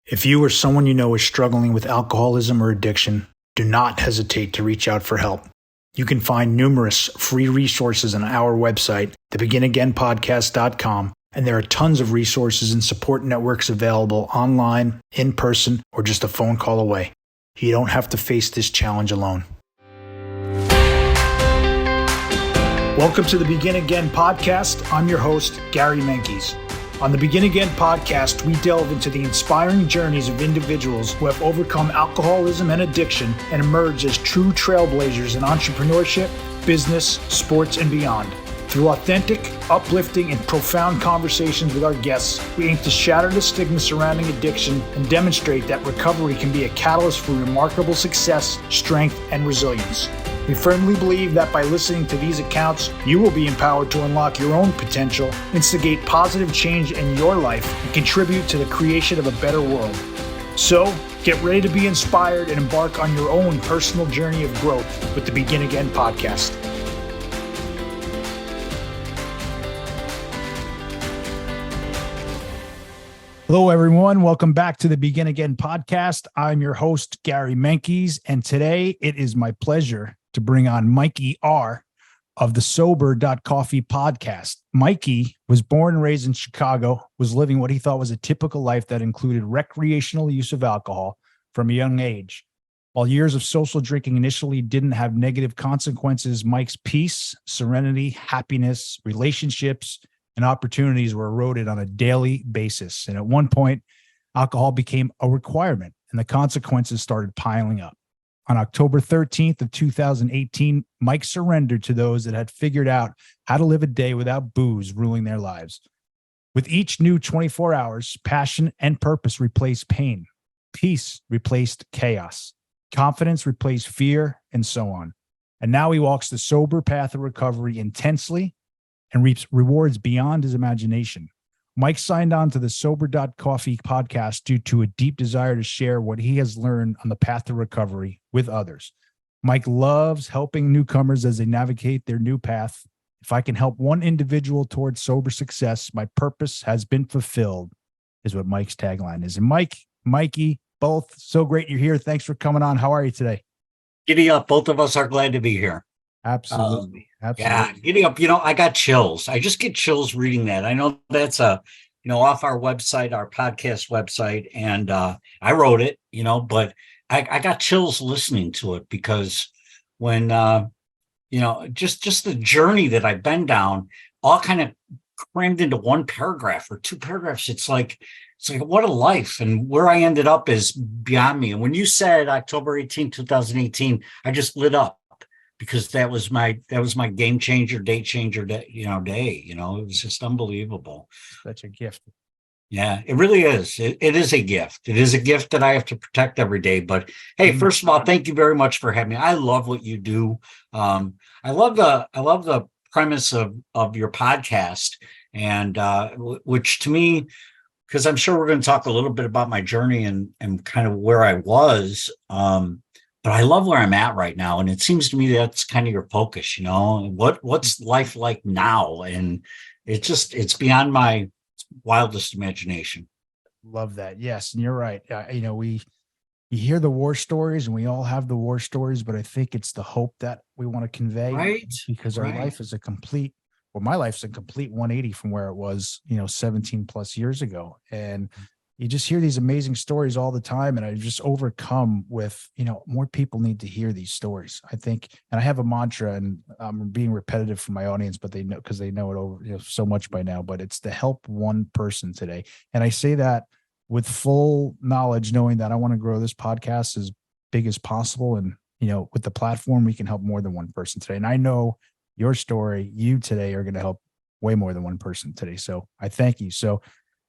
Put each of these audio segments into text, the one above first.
If you or someone you know is struggling with alcoholism or addiction, do not hesitate to reach out for help. You can find numerous free resources on our website, thebeginagainpodcast.com, and there are tons of resources and support networks available online, in person, or just a phone call away. You don't have to face this challenge alone. Welcome to the Begin Again podcast. I'm your host, Gary Menkes. On the Begin Again podcast, we delve into the inspiring journeys of individuals who have overcome alcoholism and addiction and emerged as true trailblazers in entrepreneurship, business, sports, and beyond. Through authentic, uplifting, and profound conversations with our guests, we aim to shatter the stigma surrounding addiction and demonstrate that recovery can be a catalyst for remarkable success, strength, and resilience. We firmly believe that by listening to these accounts, you will be empowered to unlock your own potential, instigate positive change in your life, and contribute to the creation of a better world. So, get ready to be inspired and embark on your own personal journey of growth with the Begin Again podcast. Hello, everyone. Welcome back to the Begin Again podcast. I'm your host, Gary Menkes, and today it is my pleasure to bring on Mikey R. of the Sober.Coffee podcast. Mikey was born and raised in Chicago, was living what he thought was a typical life that included recreational use of alcohol from a young age. While years of social drinking initially didn't have negative consequences, Mike's peace, serenity, happiness, relationships, and opportunities were eroded on a daily basis. And at one point, alcohol became a requirement, and the consequences started piling up. On October 13th of 2018, Mike surrendered to those that had figured out how to live a day without booze ruling their lives. With each new 24 hours, passion and purpose replaced pain. Peace replaced chaos. Confidence replaced fear, and so on. And now he walks the sober path of recovery intensely and reaps rewards beyond his imagination. Mike signed on to the Sober.Coffee podcast due to a deep desire to share what he has learned on the path to recovery with others. Mike loves helping newcomers as they navigate their new path. If I can help one individual towards sober success, my purpose has been fulfilled, is what Mike's tagline is. And Mikey, both, so great you're here. Thanks for coming on. How are you today? Giddy up. Both of us are glad to be here. Absolutely. Yeah, giddy up. I got chills. I just get chills reading that. I know that's off our website, our podcast website, and I wrote it, but I got chills listening to it because when, just the journey that I've been down, all kind of crammed into one paragraph or two paragraphs. It's like, what a life. And where I ended up is beyond me. And when you said October 18, 2018, I just lit up. Because that was my game changer, date changer, day. It was just unbelievable. Such a gift. Yeah, it really is. It is a gift. It is a gift that I have to protect every day. But hey, first of all, thank you very much for having me. I love what you do. I love the premise of your podcast, and which to me, because I'm sure we're going to talk a little bit about my journey and kind of where I was. But I love where I'm at right now. And it seems to me that's kind of your focus, what's life like now? And it's beyond my wildest imagination. Love that. Yes. And you're right. You hear the war stories and we all have the war stories, but I think it's the hope that we want to convey, right? Because our life is my life's a complete 180 from where it was, 17 plus years ago. And you just hear these amazing stories all the time. And I just overcome with, more people need to hear these stories, I think. And I have a mantra, and I'm being repetitive for my audience, but they know, because they know it over so much by now, but it's to help one person today. And I say that with full knowledge, knowing that I want to grow this podcast as big as possible. And, with the platform, we can help more than one person today. And I know your story, you today are going to help way more than one person today. So I thank you. So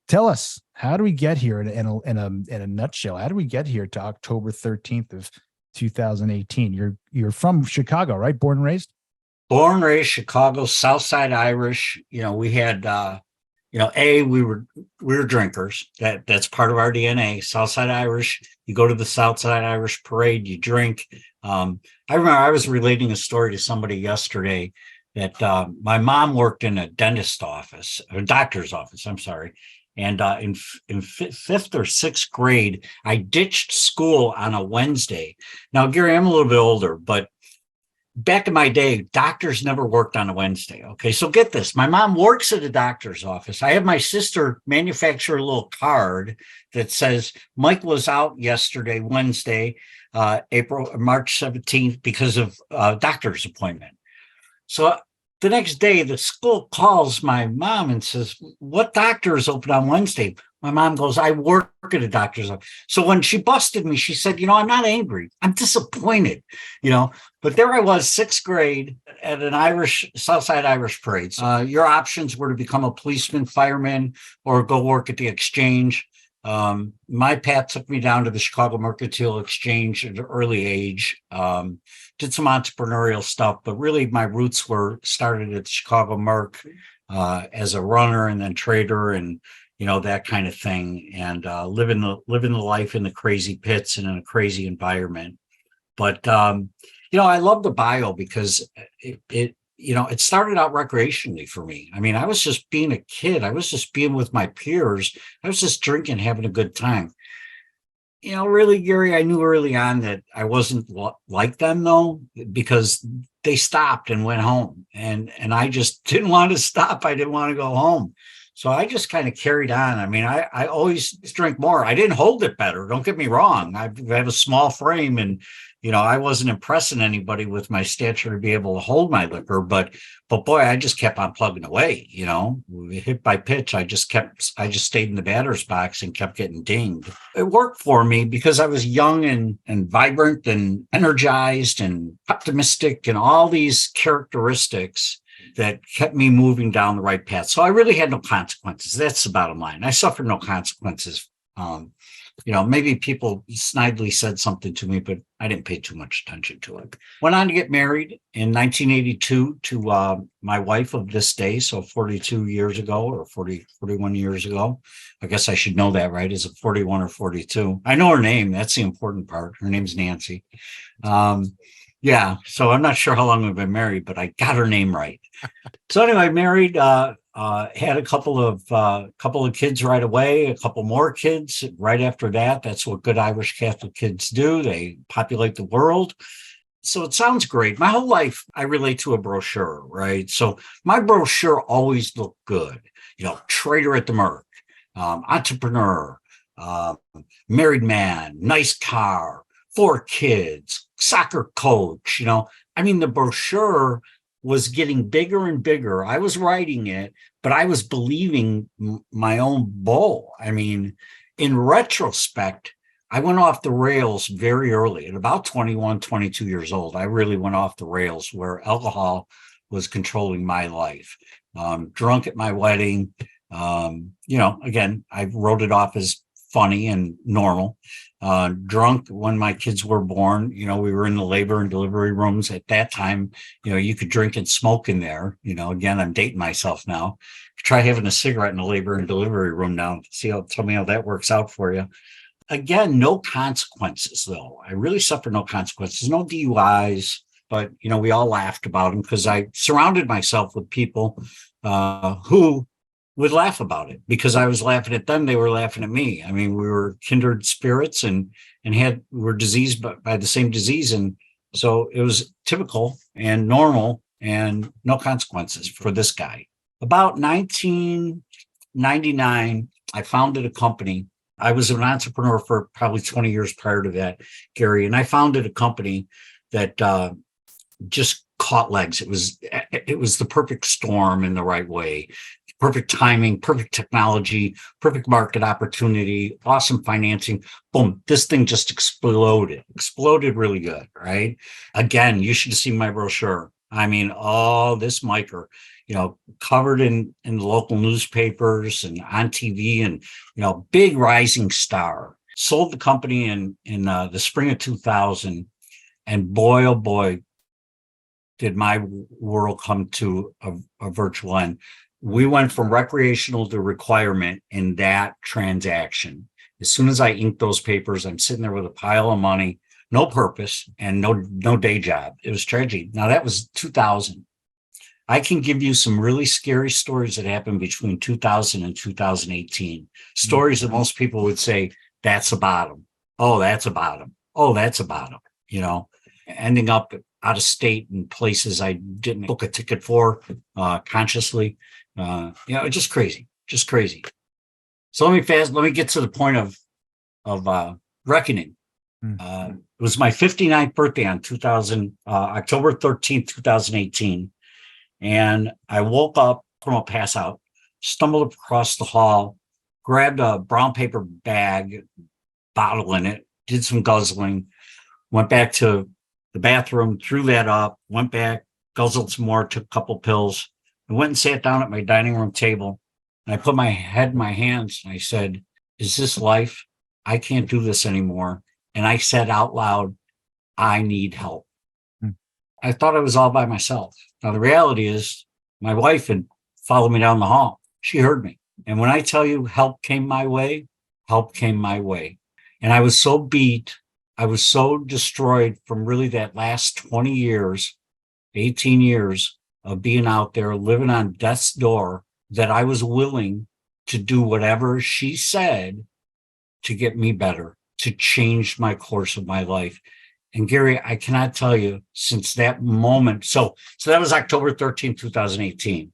tell us, how do we get here in a nutshell? How do we get here to October 13th of 2018? You're from Chicago, right? Born and raised? Born and raised Chicago, Southside Irish. We had, we were drinkers. That's part of our DNA. Southside Irish. You go to the Southside Irish parade, you drink. I remember I was relating a story to somebody yesterday that my mom worked in a dentist's office, a doctor's office. I'm sorry. And in fifth or sixth grade, I ditched school on a Wednesday. Now, Gary, I'm a little bit older, but back in my day, doctors never worked on a Wednesday. Okay, so get this. My mom works at a doctor's office. I have my sister manufacture a little card that says, Mike was out yesterday, Wednesday, March 17th, because of a doctor's appointment. So the next day, the school calls my mom and says, what doctor is open on Wednesday? My mom goes, I work at a doctor's office. So when she busted me, she said, I'm not angry. I'm disappointed, But there I was, sixth grade at an Southside Irish parade. Your options were to become a policeman, fireman, or go work at the exchange. My path took me down to the Chicago Mercantile Exchange at an early age. Did some entrepreneurial stuff, but really my roots were started at Chicago Merc as a runner and then trader and that kind of thing, and living the life in the crazy pits and in a crazy environment. But I love the bio because it started out recreationally for me. I mean, I was just being a kid. I was just being with my peers. I was just drinking, having a good time. Really, Gary, I knew early on that I wasn't like them, though, because they stopped and went home. And I just didn't want to stop. I didn't want to go home. So I just kind of carried on. I mean, I always drink more. I didn't hold it better. Don't get me wrong. I have a small frame and, I wasn't impressing anybody with my stature to be able to hold my liquor, but boy, I just kept on plugging away, hit by pitch. I just stayed in the batter's box and kept getting dinged. It worked for me because I was young and vibrant and energized and optimistic and all these characteristics that kept me moving down the right path. So I really had no consequences. That's the bottom line. I suffered no consequences. Maybe people snidely said something to me, but I didn't pay too much attention to it. Went on to get married in 1982 to my wife of this day. So 42 years ago or 41 years ago. I guess I should know that, right? Is it 41 or 42? I know her name. That's the important part. Her name's Nancy. Yeah. So I'm not sure how long we've been married, but I got her name right. So anyway, married, had a couple of kids right away, a couple more kids right after that. That's what good Irish Catholic kids do. They populate the world. So it sounds great. My whole life, I relate to a brochure, right? So my brochure always looked good. Trader at the Merc, entrepreneur, married man, nice car, 4 kids, soccer coach. The brochure was getting bigger and bigger. I was writing it, but I was believing my own bull. I mean, in retrospect, I went off the rails very early. At about 21, 22 years old, I really went off the rails where alcohol was controlling my life. Drunk at my wedding. Again, I wrote it off as funny and normal. Drunk when my kids were born. We were in the labor and delivery rooms at that time. You could drink and smoke in there. Again, I'm dating myself now. Try having a cigarette in the labor and delivery room now. Tell me how that works out for you. Again, no consequences, though. I really suffered no consequences, no DUIs, but, we all laughed about them because I surrounded myself with people who would laugh about it because I was laughing at them. They were laughing at me. I mean, we were kindred spirits and were diseased by the same disease. And so it was typical and normal and no consequences for this guy. About 1999, I founded a company. I was an entrepreneur for probably 20 years prior to that, Gary, and I founded a company that just caught legs. It was the perfect storm in the right way. Perfect timing, perfect technology, perfect market opportunity, awesome financing. Boom, this thing just exploded really good, right? Again, you should see my brochure. I mean, all this micro, covered in the local newspapers and on TV and, big rising star. Sold the company in the spring of 2000. And boy, oh boy, did my world come to a virtual end. We went from recreational to requirement in that transaction. As soon as I inked those papers, I'm sitting there with a pile of money, no purpose, and no day job. It was tragic. Now that was 2000. I can give you some really scary stories that happened between 2000 and 2018. Stories that most people would say, that's a bottom. Oh, that's a bottom. Oh, that's a bottom. Ending up out of state in places I didn't book a ticket for consciously. Just crazy, just crazy. So let me get to the point of reckoning. It was my 59th birthday on October 13th, 2018. And I woke up from a pass out, stumbled across the hall, grabbed a brown paper bag, bottle in it, did some guzzling, went back to the bathroom, threw that up, went back, guzzled some more, took a couple pills, and went and sat down at my dining room table. And I put my head in my hands and I said, is this life? I can't do this anymore. And I said out loud, I need help. I thought I was all by myself. Now, the reality is my wife had followed me down the hall. She heard me. And when I tell you help came my way, help came my way. And I was so beat. I was so destroyed from really that last 20 years, 18 years of being out there living on death's door that I was willing to do whatever she said to get me better, to change my course of my life. And Gary, I cannot tell you since that moment. So that was October 13th, 2018.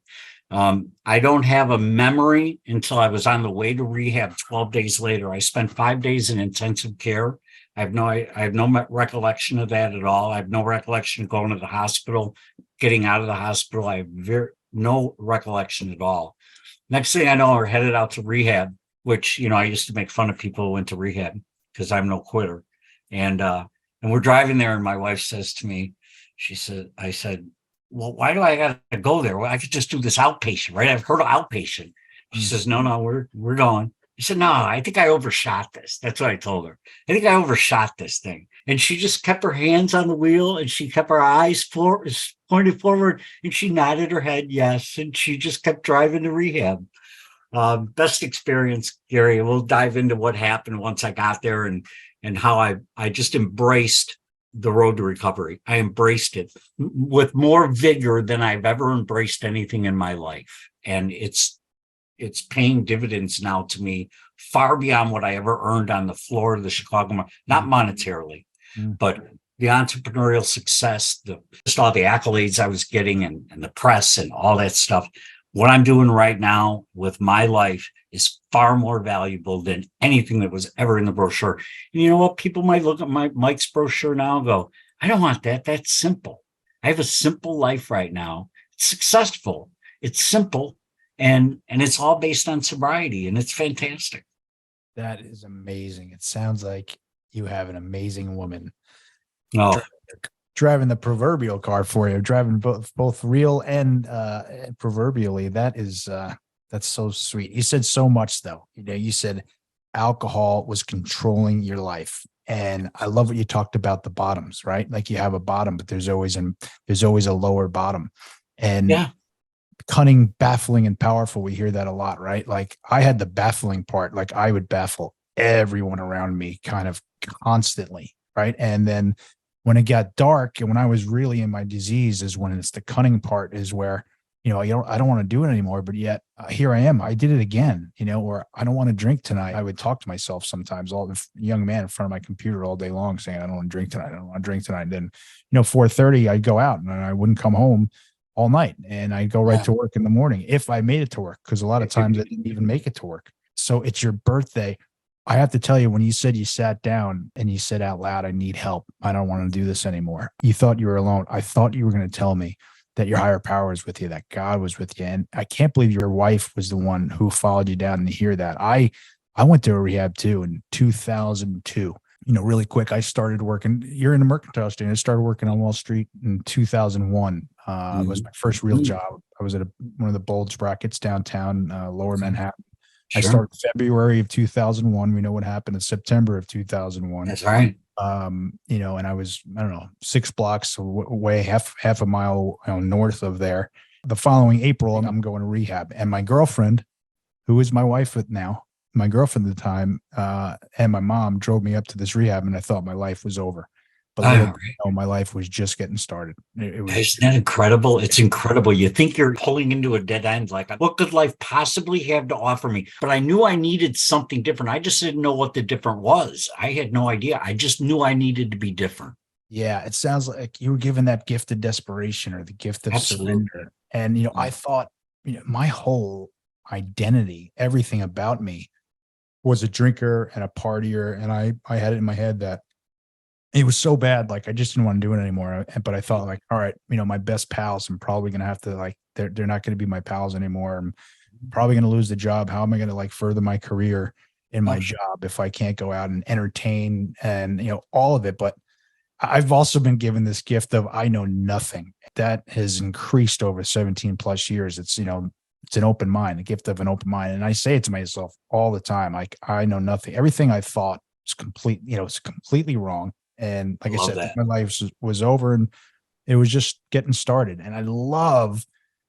I don't have a memory until I was on the way to rehab 12 days later. I spent 5 days in intensive care. I have no recollection of that at all. I have no recollection of going to the hospital, getting out of the hospital. I have no recollection at all. Next thing I know, we're headed out to rehab, which, I used to make fun of people who went to rehab because I'm no quitter. And we're driving there, and my wife says to me, I said, well, why do I got to go there? Well, I could just do this outpatient, right? I've heard of outpatient. She says, no, we're going. I said, no, I think I overshot this. That's what I told her. I think I overshot this thing. And she just kept her hands on the wheel, and she kept her eyes pointed forward, and she nodded her head yes, and she just kept driving to rehab. Best experience, Gary. We'll dive into what happened once I got there and how I just embraced the road to recovery. I embraced it with more vigor than I've ever embraced anything in my life. And it's paying dividends now to me far beyond what I ever earned on the floor of the Chicago, not monetarily, but the entrepreneurial success, just all the accolades I was getting and the press and all that stuff. What I'm doing right now with my life is far more valuable than anything that was ever in the brochure. And you know what? People might look at Mike's brochure now and go, I don't want that. That's simple. I have a simple life right now. It's successful. It's simple. And it's all based on sobriety. And it's fantastic. That is amazing. It sounds like you have an amazing woman. Oh. Driving the proverbial car for you, driving both real and proverbially. That's so sweet. You said so much though. You said alcohol was controlling your life, and I love what you talked about the bottoms, right? Like you have a bottom, but there's always a lower bottom. And yeah, cunning, baffling, and powerful. We hear that a lot, right? Like I had the baffling part. Like I would baffle everyone around me, kind of constantly, right? And then when it got dark and when I was really in my disease is when it's the cunning part is where, I don't want to do it anymore, but yet here I am. I did it again, or I don't want to drink tonight. I would talk to myself sometimes, young man in front of my computer all day long saying, I don't want to drink tonight. I don't want to drink tonight. And then, 4:30, I'd go out and I wouldn't come home all night and I'd go right to work in the morning if I made it to work. Cause a lot of times I didn't even make it to work. So it's your birthday. I have to tell you, when you said you sat down and you said out loud, I need help. I don't want to do this anymore. You thought you were alone. I thought you were going to tell me that your higher power was with you, that God was with you. And I can't believe your wife was the one who followed you down to hear that. I went to a rehab too in 2002. Really quick, I started working. You're in the Mercantile Exchange. I started working on Wall Street in 2001. It was my first real job. I was at one of the bulge brackets downtown, lower Manhattan. Sure. I started February of 2001. We know what happened in September of 2001. That's right. And I was, 6 blocks away, half a mile north of there. The following April, I'm going to rehab. And my girlfriend, who is my wife now, my girlfriend at the time, and my mom drove me up to this rehab, and I thought my life was over. but little did I know, my life was just getting started. It was. Isn't that incredible? It's incredible. You think you're pulling into a dead end, like, what could life possibly have to offer me? But I knew I needed something different. I just didn't know what the different was. I had no idea. I just knew I needed to be different. Yeah, it sounds like you were given that gift of desperation or the gift of surrender. And, I thought, my whole identity, everything about me was a drinker and a partier. And I had it in my head that it was so bad. Like, I just didn't want to do it anymore. But I thought, like, all right, my best pals, I'm probably going to have to, like, they're not going to be my pals anymore. I'm probably going to lose the job. How am I going to, like, further my career in my job if I can't go out and entertain and, all of it? But I've also been given this gift of I know nothing. That has increased over 17 plus years. It's, it's an open mind, a gift of an open mind. And I say it to myself all the time. Like, I know nothing. Everything I thought is it's completely wrong. And like I said, my life was over and it was just getting started. And I love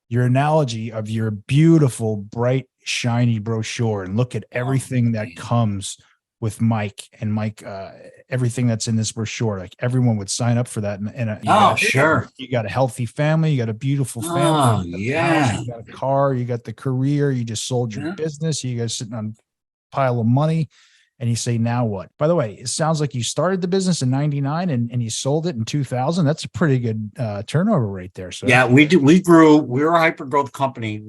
your analogy of your beautiful, bright, shiny brochure, and look at everything that comes with Mike, everything that's in this brochure. Like, everyone would sign up for that. Sure. You got a healthy family, you got a beautiful family, you got a car, you got the career, you just sold your business, you guys sitting on a pile of money, and you say, now what? By the way, it sounds like you started the business in 99 and you sold it in 2000. That's a pretty good turnover rate there. So yeah, we did. We grew. We were a hyper growth company.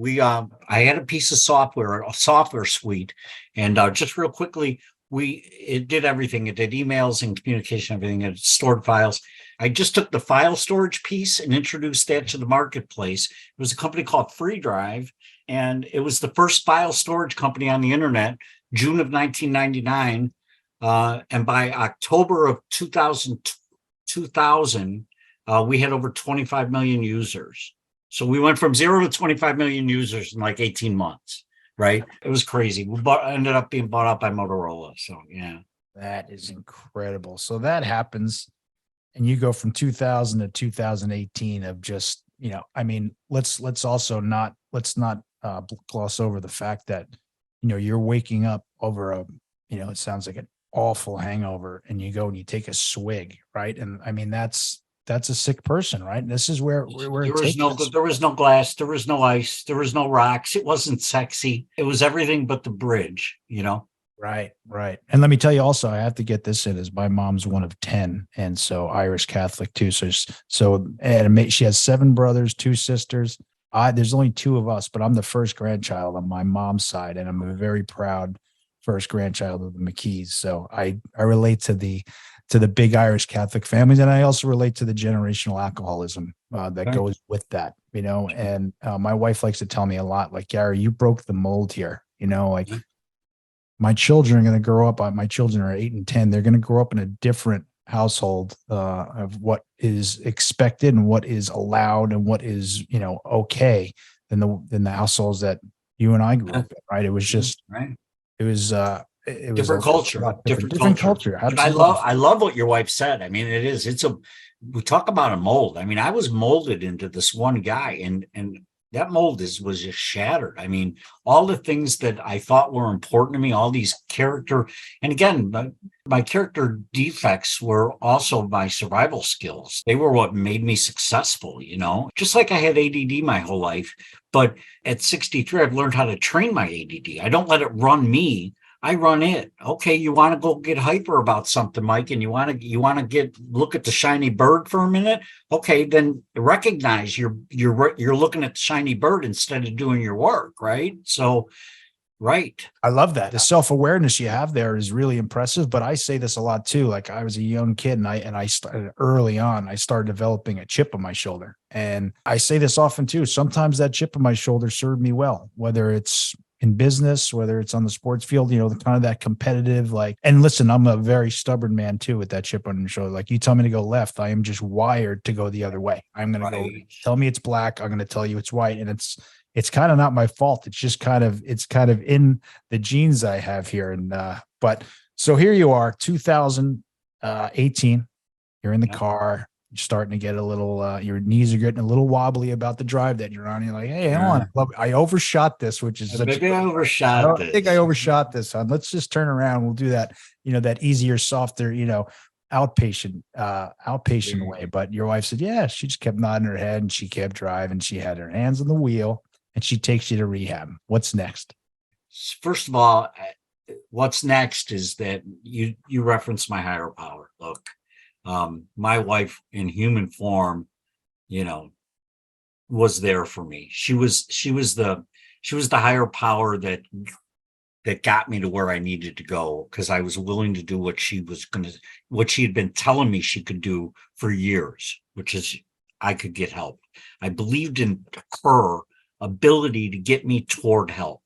I had a piece of software, a software suite, and just real quickly, it did everything. It did emails and communication, everything. It stored files. I just took the file storage piece and introduced that to the marketplace. It was a company called Free Drive, and it was the first file storage company on the internet, June of 1999. And by October of 2000, we had over 25 million users. So we went from 0 to 25 million users in like 18 months. Right. It was crazy. We ended up being bought out by Motorola. So, yeah. That is incredible. So that happens and you go from 2000 to 2018 of just, let's not gloss over the fact that, you're waking up over it sounds like an awful hangover, and you go and you take a swig. Right. And that's a sick person, right? And this is where there was no glass, there was no ice, there was no rocks. It wasn't sexy. It was everything but the bridge, Right. And let me tell you also, I have to get this in, is my mom's one of 10, and so Irish Catholic too. So and she has 7 brothers, 2 sisters. There's only 2 of us, but I'm the first grandchild on my mom's side, and I'm a very proud first grandchild of the McKees. So I relate to the big Irish Catholic families. And I also relate to the generational alcoholism that goes with that, and my wife likes to tell me a lot, like, Gary, you broke the mold here, like my children are going to grow up, my children are 8 and 10. They're going to grow up in a different household of what is expected and what is allowed and what is, okay than the households that you and I grew up in. Right. It was just, it was different culture, different culture. But I love what your wife said. I mean, we talk about a mold. I mean, I was molded into this one guy, and that mold was just shattered. I mean, all the things that I thought were important to me, all these character, and again, my character defects were also my survival skills. They were what made me successful, just like I had ADD my whole life. But at 63, I've learned how to train my ADD. I don't let it run me. I run it. Okay, you want to go get hyper about something, Mike, and you want to look at the shiny bird for a minute. Okay, then recognize you're looking at the shiny bird instead of doing your work, right? So, right. I love that. The self-awareness you have there is really impressive. But I say this a lot too. Like, I was a young kid, and I started early on. I started developing a chip on my shoulder, and I say this often too. Sometimes that chip on my shoulder served me well, whether it's in business, whether it's on the sports field, the kind of that competitive, and listen, I'm a very stubborn man too, with that chip on your shoulder. Like, you tell me to go left, I am just wired to go the other way. I'm going to go, tell me it's black, I'm going to tell you it's white. And it's kind of not my fault. It's just kind of in the genes I have here. And, but so here you are, 2018, you're in the car, you're starting to get a little, your knees are getting a little wobbly about the drive that you're on. You're like, hey, hang on, I overshot this, which is I think I overshot this. Let's just turn around. We'll do that, that easier, softer, outpatient way. But your wife said, yeah, she just kept nodding her head and she kept driving. She had her hands on the wheel and she takes you to rehab. What's next? First of all, what's next is that you reference my higher power. Look, my wife in human form, was there for me. She was the higher power that got me to where I needed to go, because I was willing to do what she had been telling me she could do for years, which is I could get help. I believed in her ability to get me toward help.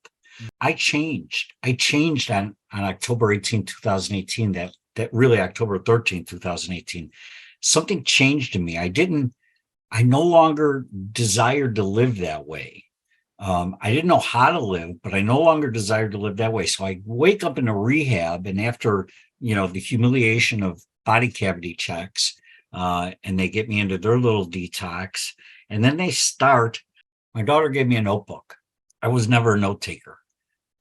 I changed on October 18th, 2018, that really October 13th, 2018. Something changed in me. I no longer desired to live that way. I didn't know how to live, but I no longer desired to live that way. So I wake up in a rehab, and after, the humiliation of body cavity checks, and they get me into their little detox, and then my daughter gave me a notebook. I was never a note taker.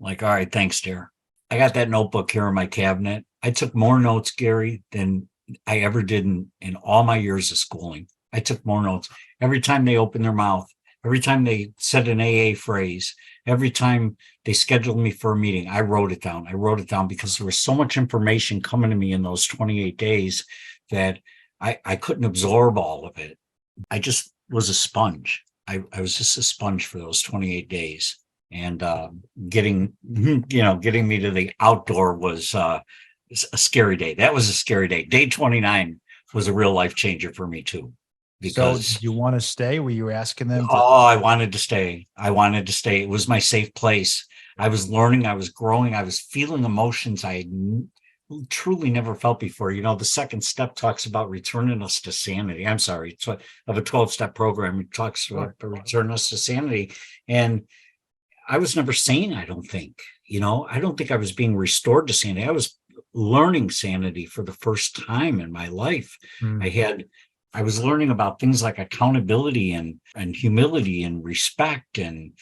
Like, all right, thanks, dear. I got that notebook here in my cabinet. I took more notes, Gary, than I ever did in all my years of schooling. I took more notes. Every time they opened their mouth, every time they said an AA phrase, every time they scheduled me for a meeting, I wrote it down. I wrote it down because there was so much information coming to me in those 28 days that I couldn't absorb all of it. I just was a sponge. I was just a sponge for those 28 days. And getting me to the outdoor was a scary day. That was a scary day. Day 29 was a real life changer for me too. Because so did you want to stay? Were you asking them? I wanted to stay. It was my safe place. I was learning. I was growing. I was feeling emotions I truly never felt before. The second step talks about returning us to sanity. I'm sorry, it's of a 12-step program. It talks about returning us to sanity. And I was never sane, I don't think. I don't think I was being restored to sanity. I was learning sanity for the first time in my life. I was learning about things like accountability and humility and respect and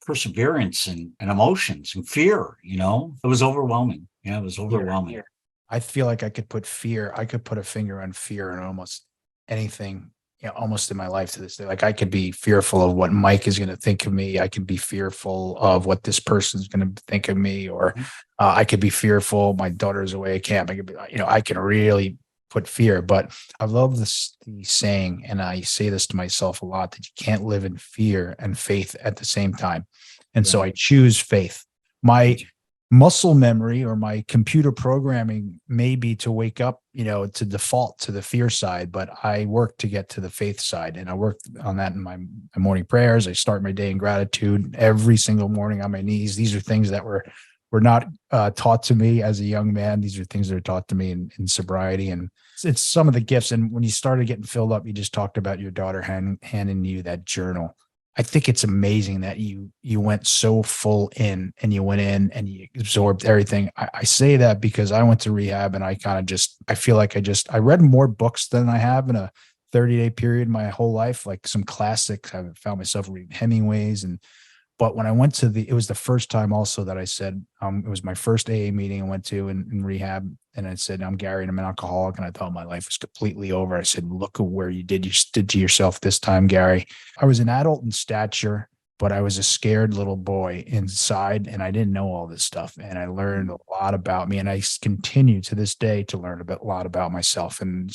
perseverance and emotions and fear. It was overwhelming. Yeah, it was overwhelming. I feel like I could put a finger on fear in almost anything, almost in my life to this day. Like I could be fearful of what Mike is going to think of me. I could be fearful of what this person's going to think of me, or I could be fearful my daughter's away at camp. I could be, I can really put fear. But I love the saying, and I say this to myself a lot, that you can't live in fear and faith at the same time. And so I choose faith. My muscle memory or my computer programming may be to wake up, to default to the fear side, but I work to get to the faith side. And I work on that in my morning prayers. I start my day in gratitude every single morning on my knees. These are things that were not taught to me as a young man. These are things that are taught to me in sobriety. And it's some of the gifts. And when you started getting filled up, you just talked about your daughter handing you that journal. I think it's amazing that you went so full in, and you went in and you absorbed everything. I say that because I went to rehab, and I kind of I feel like I read more books than I have in a 30-day period my whole life, like some classics. I found myself reading Hemingway's, but when I went it was the first time also that I said, it was my first AA meeting I went to in rehab. And I said, I'm Gary and I'm an alcoholic. And I thought my life was completely over. I said, look at where you did to yourself this time, Gary. I was an adult in stature, but I was a scared little boy inside, and I didn't know all this stuff. And I learned a lot about me, and I continue to this day to learn a lot about myself. And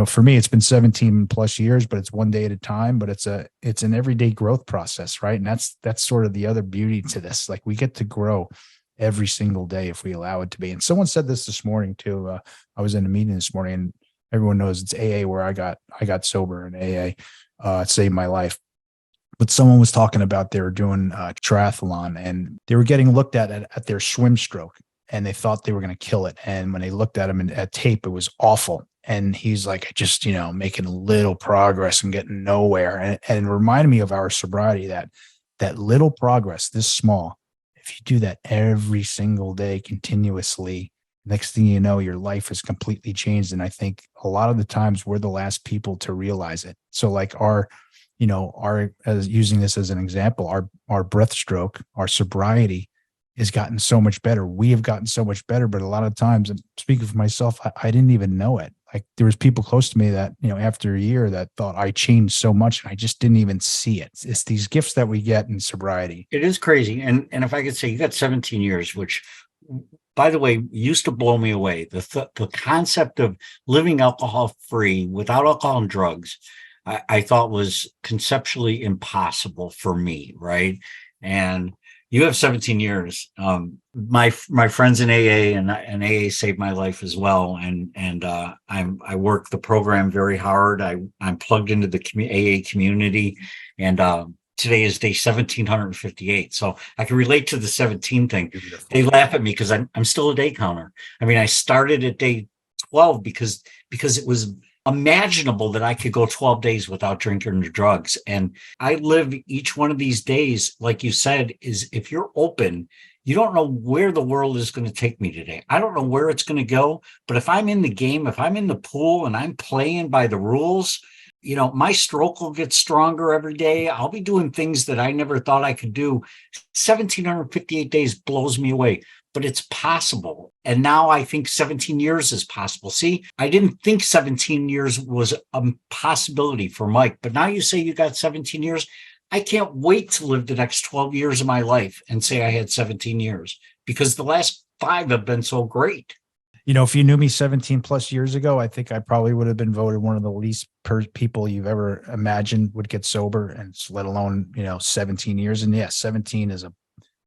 for me, it's been 17 plus years, but it's one day at a time. But it's an everyday growth process, right? And that's sort of the other beauty to this. Like, we get to grow every single day if we allow it to be. And someone said this morning too. I was in a meeting this morning, and everyone knows it's AA where I got sober in AA. It saved my life. But someone was talking about they were doing a triathlon, and they were getting looked at their swim stroke, and they thought they were going to kill it. And when they looked at him at tape, it was awful. And he's like, just, making a little progress and getting nowhere. And it reminded me of our sobriety, that little progress, this small, if you do that every single day continuously, next thing you know, your life has completely changed. And I think a lot of the times we're the last people to realize it. So like as using this as an example, our breathstroke, our sobriety has gotten so much better. We have gotten so much better, but a lot of times, and speaking for myself, I didn't even know it. there was people close to me that, after a year that thought I changed so much and I just didn't even see it. It's these gifts that we get in sobriety. It is crazy. And if I could say, you got 17 years, which, by the way, used to blow me away. The concept of living alcohol free without alcohol and drugs, I thought was conceptually impossible for me, right? And you have 17 years. My friends in AA and AA saved my life as well. And I work the program very hard. I'm plugged into the AA community, and today is day 1758. So I can relate to the 17 thing. Beautiful. They laugh at me because I'm still a day counter. I mean, I started at day 12 because it was imaginable that I could go 12 days without drinking or drugs. And I live each one of these days, like you said, is if you're open, you don't know where the world is going to take me today. I don't know where it's going to go, but if I'm in the game, if I'm in the pool and I'm playing by the rules, my stroke will get stronger every day. I'll be doing things that I never thought I could do. 1,758 days blows me away, but it's possible. And now I think 17 years is possible. See, I didn't think 17 years was a possibility for Mike, but now you say you got 17 years. I can't wait to live the next 12 years of my life and say I had 17 years, because the last 5 have been so great. If you knew me 17 plus years ago, I think I probably would have been voted one of the least people you've ever imagined would get sober, and let alone, 17 years. And yes, 17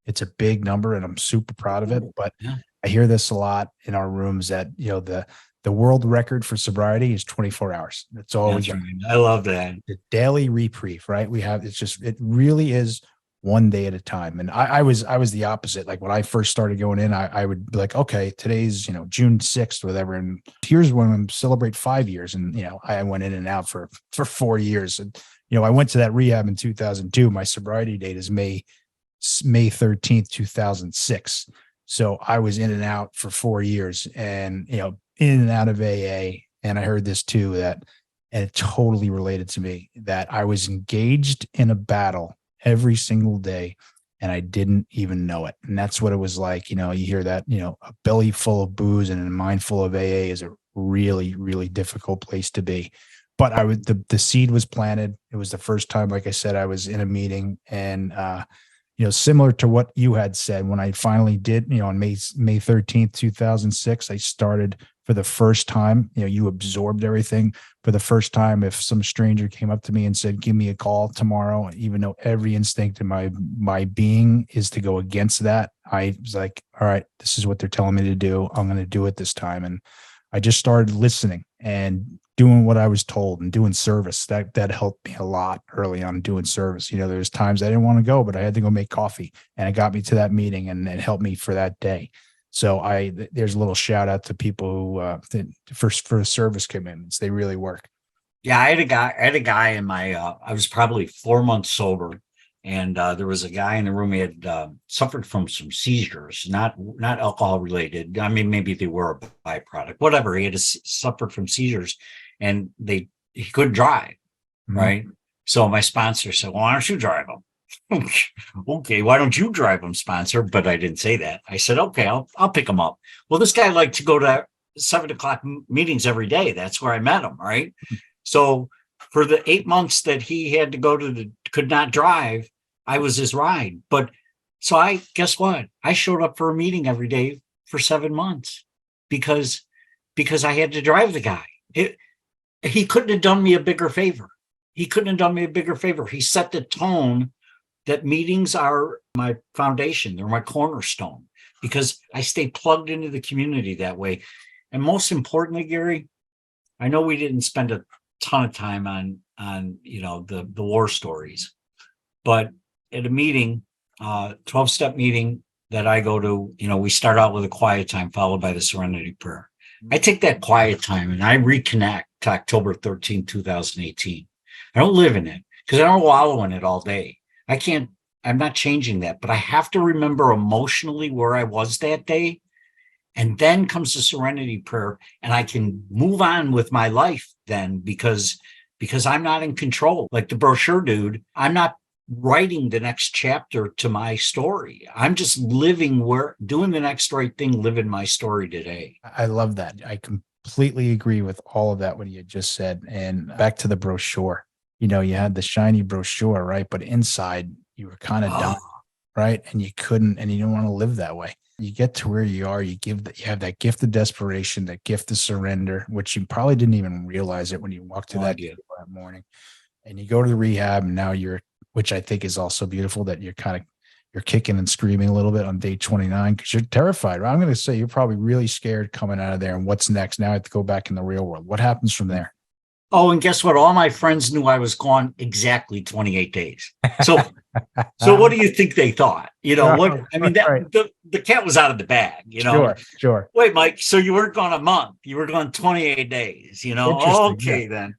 it's a big number, and I'm super proud of it. But Yeah. I hear this a lot in our rooms that, the world record for sobriety is 24 hours. That's all we got. Right. I love that. The daily reprieve, right? It really is one day at a time. And I was the opposite. Like when I first started going in, I would be like, okay, today's, June 6th, whatever. And here's when I'm celebrate 5 years. And, I went in and out for 4 years. And, I went to that rehab in 2002. My sobriety date is May 13th, 2006. So I was in and out for 4 years, and, in and out of AA. And I heard this too, and it totally related to me, that I was engaged in a battle every single day and I didn't even know it. And that's what it was like. You hear that, a belly full of booze and a mind full of AA is a really, really difficult place to be. But the seed was planted. It was the first time, like I said, I was in a meeting, and, similar to what you had said, when I finally did, on May 13th, 2006, I started for the first time. You absorbed everything for the first time. If some stranger came up to me and said, give me a call tomorrow, even though every instinct in my being is to go against that, I was like, all right, this is what they're telling me to do. I'm going to do it this time. And I just started listening and doing what I was told and doing service. That helped me a lot early on, doing service. There's times I didn't want to go, but I had to go make coffee, and it got me to that meeting, and it helped me for that day. So there's a little shout out to people who for service commitments. They really work. Yeah, I had a guy in my I was probably 4 months sober, and there was a guy in the room. He had suffered from some seizures, not alcohol related. I mean, maybe they were a byproduct, whatever. He had suffered from seizures, and he couldn't drive, right? So my sponsor said, well, why don't you drive him? Okay, why don't you drive him, sponsor? But I didn't say that. I said, okay, I'll pick him up. Well, this guy liked to go to 7:00 meetings every day. That's where I met him, right? So for the 8 months that he had to go could not drive, I was his ride. But so guess what? I showed up for a meeting every day for 7 months because I had to drive the guy. He couldn't have done me a bigger favor. He set the tone that meetings are my foundation. They're my cornerstone, because I stay plugged into the community that way. And most importantly, Gary, I know we didn't spend a ton of time on the war stories, but at a meeting, 12-step meeting that I go to, we start out with a quiet time followed by the serenity prayer. I take that quiet time and I reconnect to October 13, 2018. I don't live in it because I don't wallow in it all day. I'm not changing that, but I have to remember emotionally where I was that day. And then comes the serenity prayer, and I can move on with my life then, because I'm not in control. Like the brochure dude, I'm not writing the next chapter to my story. I'm just doing the next right thing, living my story today. I love that. I completely agree with all of that, what you just said. And back to the brochure, you had the shiny brochure, right? But inside you were kind of down, right? And you couldn't, and you didn't want to live that way. You get to where you are, you have that gift of desperation, that gift of surrender, which you probably didn't even realize it when you walked to that morning. And you go to the rehab, and now which I think is also beautiful, that you're kicking and screaming a little bit on day 29 because you're terrified. Right? I'm going to say you're probably really scared coming out of there. And what's next? Now I have to go back in the real world. What happens from there? Oh, and guess what? All my friends knew I was gone exactly 28 days. So what do you think they thought? What? I mean, the cat was out of the bag. Sure. Wait, Mike. So you weren't gone a month. You were gone 28 days. Okay, then.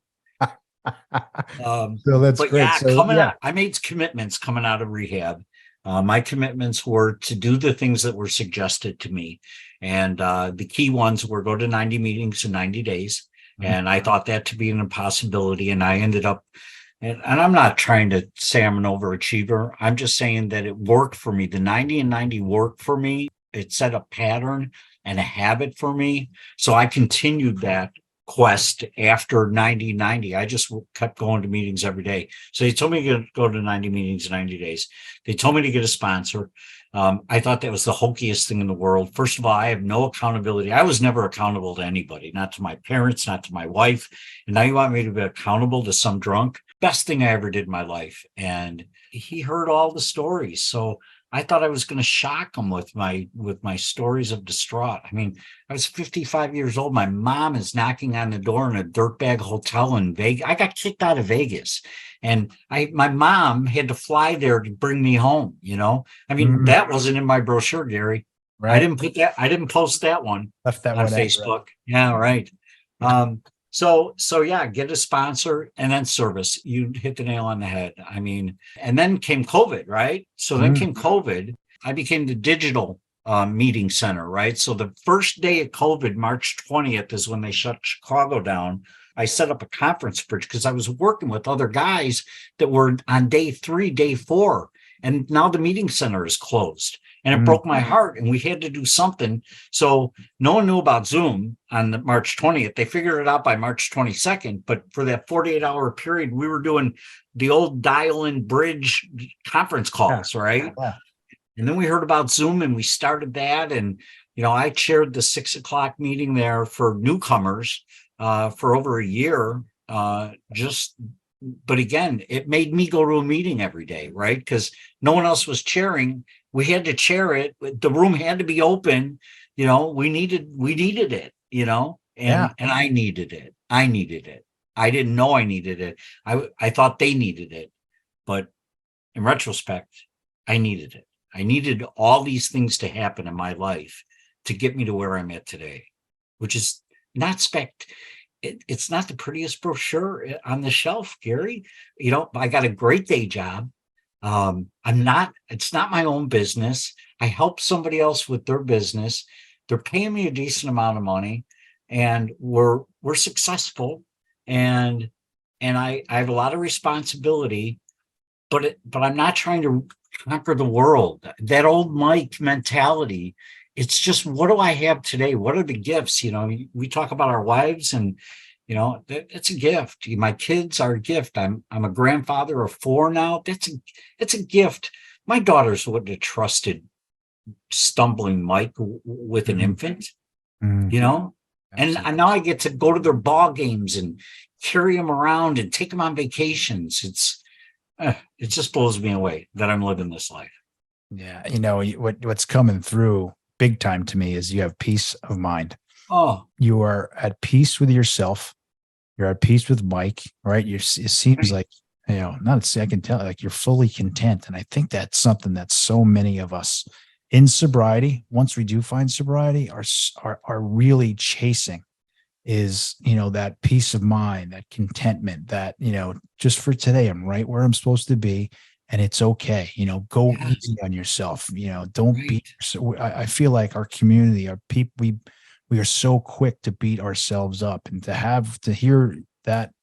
So that's great. Yeah, so, out, I made commitments coming out of rehab. My commitments were to do the things that were suggested to me. And the key ones were go to 90 meetings in 90 days. And I thought that to be an impossibility. And I ended up, and I'm not trying to say I'm an overachiever. I'm just saying that it worked for me. The 90 and 90 worked for me. It set a pattern and a habit for me. So I continued that quest after 90. I just kept going to meetings every day. So they told me to go to 90 meetings in 90 days. They told me to get a sponsor. I thought that was the hokiest thing in the world. First of all, I have no accountability. I was never accountable to anybody, not to my parents, not to my wife. And now you want me to be accountable to some drunk? Best thing I ever did in my life. And he heard all the stories. So I thought I was going to shock him with my stories of distraught. I mean, I was 55 years old. My mom is knocking on the door in a dirtbag hotel in Vegas. I got kicked out of Vegas, and my mom had to fly there to bring me home. I mean, that wasn't in my brochure, Gary. Right. I didn't put that. I didn't post that one. Left that on one Facebook. Out, right? Yeah, right. So yeah, get a sponsor and then service. You hit the nail on the head. I mean, and then came COVID, right? So then came COVID. I became the digital meeting center, right? So the first day of COVID, March 20th, is when they shut Chicago down. I set up a conference bridge because I was working with other guys that were on day 3, day 4. And now the meeting center is closed. And it broke my heart, and we had to do something. So no one knew about Zoom on the March 20th. They figured it out by March 22nd. But for that 48-hour period, we were doing the old dial-in bridge conference calls, right? Yeah. And then we heard about Zoom, and we started that. And, I chaired the 6:00 meeting there for newcomers for over a year. But again, it made me go to a meeting every day, right? Because no one else was chairing. We had to chair it. The room had to be open. We needed it, and I needed it. I didn't know I needed it. I thought they needed it. But in retrospect, I needed it. I needed all these things to happen in my life to get me to where I'm at today, which is not it's not the prettiest brochure on the shelf, Gary. I got a great day job. It's not my own business. I help somebody else with their business. They're paying me a decent amount of money, and we're successful. And I have a lot of responsibility, but I'm not trying to conquer the world. That old Mike mentality. It's just, what do I have today? What are the gifts? We talk about our wives, and it's a gift. My kids are a gift. I'm a grandfather of 4 now. It's a gift. My daughters wouldn't have trusted stumbling Mike with an infant, and now I get to go to their ball games and carry them around and take them on vacations. It just blows me away that I'm living this life. Yeah, what's coming through big time to me is you have peace of mind. Oh, you are at peace with yourself. You're at peace with Mike, right? It seems like, I can tell, like you're fully content. And I think that's something that so many of us in sobriety, once we do find sobriety, are really chasing is, that peace of mind, that contentment, that, just for today, I'm right where I'm supposed to be. And it's okay, go easy on yourself, don't beat yourself. I feel like our community, our people, we are so quick to beat ourselves up, and to hear that,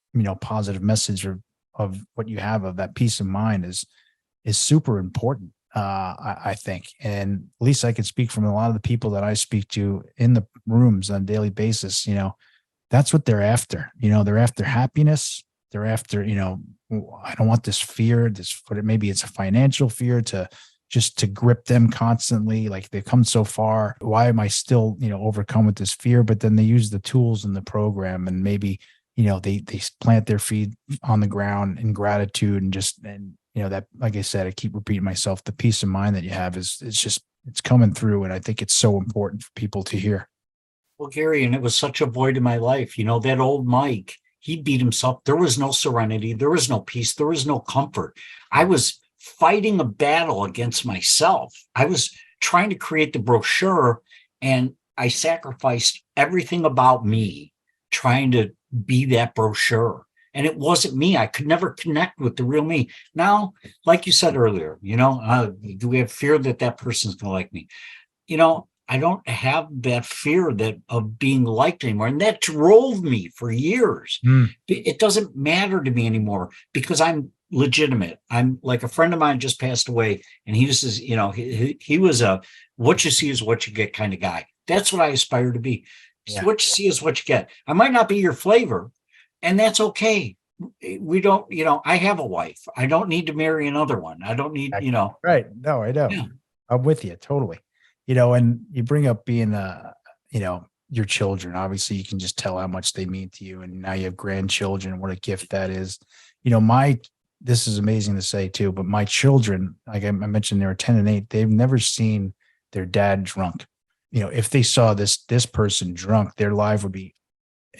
positive message of what you have, of that peace of mind is super important. I think, and at least I could speak from a lot of the people that I speak to in the rooms on a daily basis. that's what they're after. They're after happiness. They're after, I don't want this fear, maybe it's a financial fear to grip them constantly. Like they've come so far. Why am I still, overcome with this fear? But then they use the tools in the program, and maybe, they plant their feet on the ground in gratitude and that, like I said, I keep repeating myself, the peace of mind that you have it's coming through. And I think it's so important for people to hear. Well, Gary, and it was such a void in my life. That old Mike, he beat himself. There was no serenity. There was no peace. There was no comfort. I was fighting a battle against myself. I was trying to create the brochure, and I sacrificed everything about me trying to be that brochure. And it wasn't me. I could never connect with the real me. Now, like you said earlier, do we have fear that person's going to like me? I don't have that fear of being liked anymore. And that drove me for years. It doesn't matter to me anymore because I'm legitimate. I'm like, a friend of mine just passed away, and he just says, he was a what you see is what you get kind of guy. That's what I aspire to be. Yeah. What you see is what you get. I might not be your flavor, and that's okay. We don't, I have a wife. I don't need to marry another one. I don't need, Right. No, I don't. Yeah. I'm with you totally. And you bring up being, your children. Obviously, you can just tell how much they mean to you. And now you have grandchildren. What a gift that is. This is amazing to say too, but my children, like I mentioned, they were 10 and 8. They've never seen their dad drunk. If they saw this person drunk, their life would be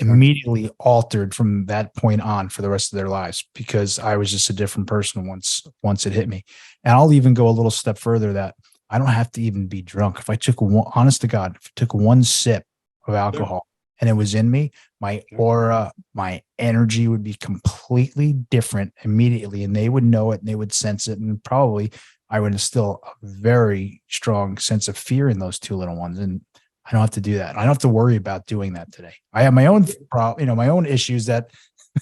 immediately altered from that point on for the rest of their lives, because I was just a different person once it hit me. And I'll even go a little step further, that I don't have to even be drunk. If I took honest to God, if I took one sip of alcohol and it was in me, my aura, my energy would be completely different immediately, and they would know it and they would sense it. And probably I would instill a very strong sense of fear in those two little ones. And I don't have to do that. I don't have to worry about doing that today. I have my own my own issues that,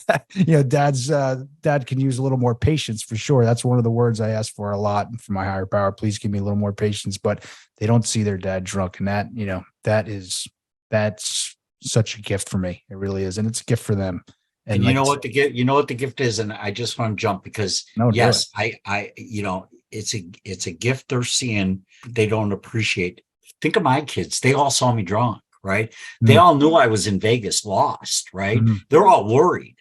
dad can use a little more patience for sure. That's one of the words I ask for a lot from my higher power. Please give me a little more patience, but they don't see their dad drunk. And that's such a gift for me. It really is. And it's a gift for them. And what the gift is. And I just want to jump because yes, it's a gift they're seeing. They don't appreciate. Think of my kids. They all saw me drunk, right? Mm-hmm. They all knew I was in Vegas lost, right? Mm-hmm. They're all worried.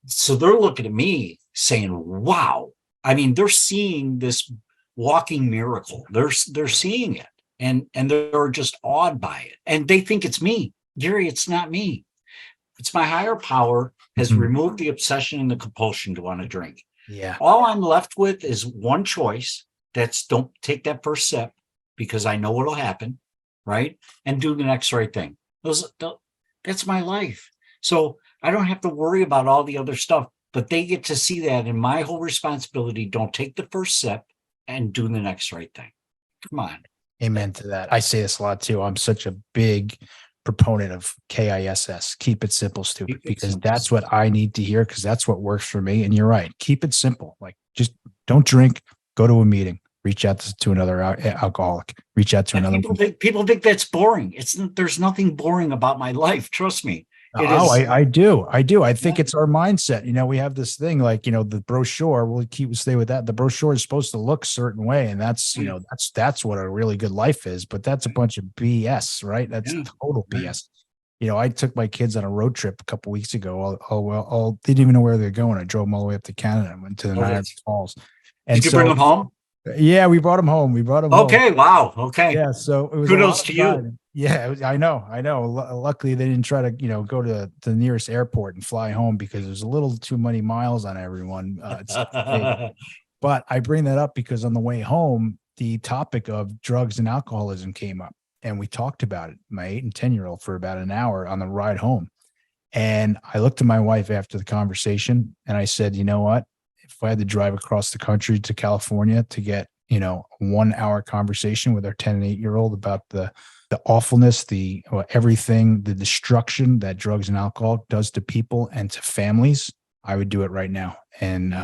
So they're looking at me saying, wow. I mean, they're seeing this walking miracle. They're seeing it. And they're just awed by it. And they think it's me. Gary, it's not me. It's my higher power has removed the obsession and the compulsion to want to drink. Yeah. All I'm left with is one choice. That's don't take that first sip because I know what'll happen, right? And do the next right thing. That's my life. So I don't have to worry about all the other stuff, but they get to see that. And my whole responsibility, don't take the first sip and do the next right thing. Come on. Amen to that. I say this a lot too. I'm such a big proponent of KISS, keep it simple, stupid, because that's what I need to hear, because that's what works for me. And you're right. Keep it simple. Like, just don't drink, go to a meeting, reach out to another alcoholic, reach out to another. People think that's boring. There's nothing boring about my life. Trust me. I do. I think it's our mindset. We have this thing like, the brochure, we'll stay with that. The brochure is supposed to look a certain way. And that's, that's what a really good life is, but that's a bunch of BS, right? That's total BS. I took my kids on a road trip a couple weeks ago. They didn't even know where they're going. I drove them all the way up to Canada and went to the Niagara Falls. And did you bring them home? Yeah, we brought them home. Okay. Wow. Okay. Yeah. So it was kudos to you. Yeah, I know. Luckily, they didn't try to, go to the nearest airport and fly home because there's a little too many miles on everyone. But I bring that up because on the way home, the topic of drugs and alcoholism came up, and we talked about it, my 8 and 10-year-old, for about an hour on the ride home. And I looked at my wife after the conversation and I said, you know what? If I had to drive across the country to California to get, a 1 hour conversation with our 10 and 8-year-old about the awfulness, everything, the destruction that drugs and alcohol does to people and to families, I would do it right now. And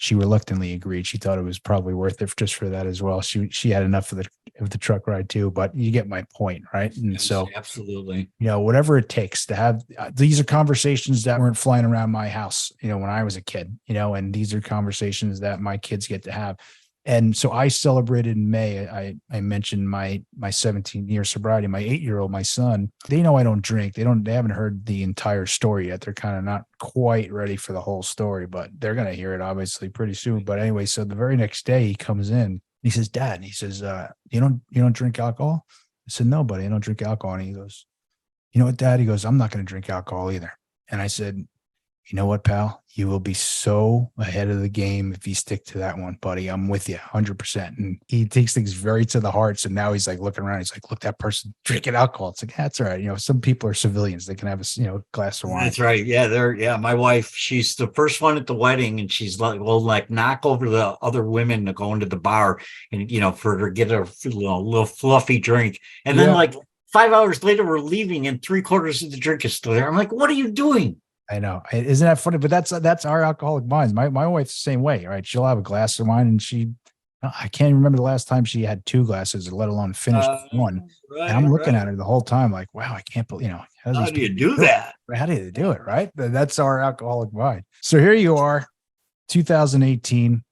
she reluctantly agreed. She thought it was probably worth it just for that as well. She had enough of the truck ride too, but you get my point, right? And Yes, so, absolutely. whatever it takes to have, these are conversations that weren't flying around my house, when I was a kid, and these are conversations that my kids get to have. And so I celebrated in May. I mentioned my 17-year sobriety. My 8-year-old, my son, they know I don't drink. They haven't heard the entire story yet. They're kind of not quite ready for the whole story, but they're going to hear it obviously pretty soon. But anyway, so the very next day he comes in, he says, Dad, and he says, you don't drink alcohol? I said, no, buddy, I don't drink alcohol. And he goes, you know what, Dad? He goes, I'm not going to drink alcohol either. And I said, you know what, pal? You will be so ahead of the game if you stick to that one, buddy. I'm with you 100%. And he takes things very to the heart. So now he's like looking around. He's like, look, that person drinking alcohol. It's like, that's all right. Some people are civilians. They can have a glass of wine. That's right. Yeah, my wife, she's the first one at the wedding, and she's like, will like knock over the other women to go into the bar and, for her to get a little fluffy drink. And then like 5 hours later, we're leaving and 3/4 of the drink is still there. I'm like, what are you doing? I know. Isn't that funny? But that's our alcoholic minds. My wife's the same way, right? She'll have a glass of wine and I can't remember the last time she had 2 glasses, let alone finished one. Right, and I'm looking at her the whole time like, wow, I can't believe, how do you do that? How do you do it? Right. That's our alcoholic mind. So here you are, 2018.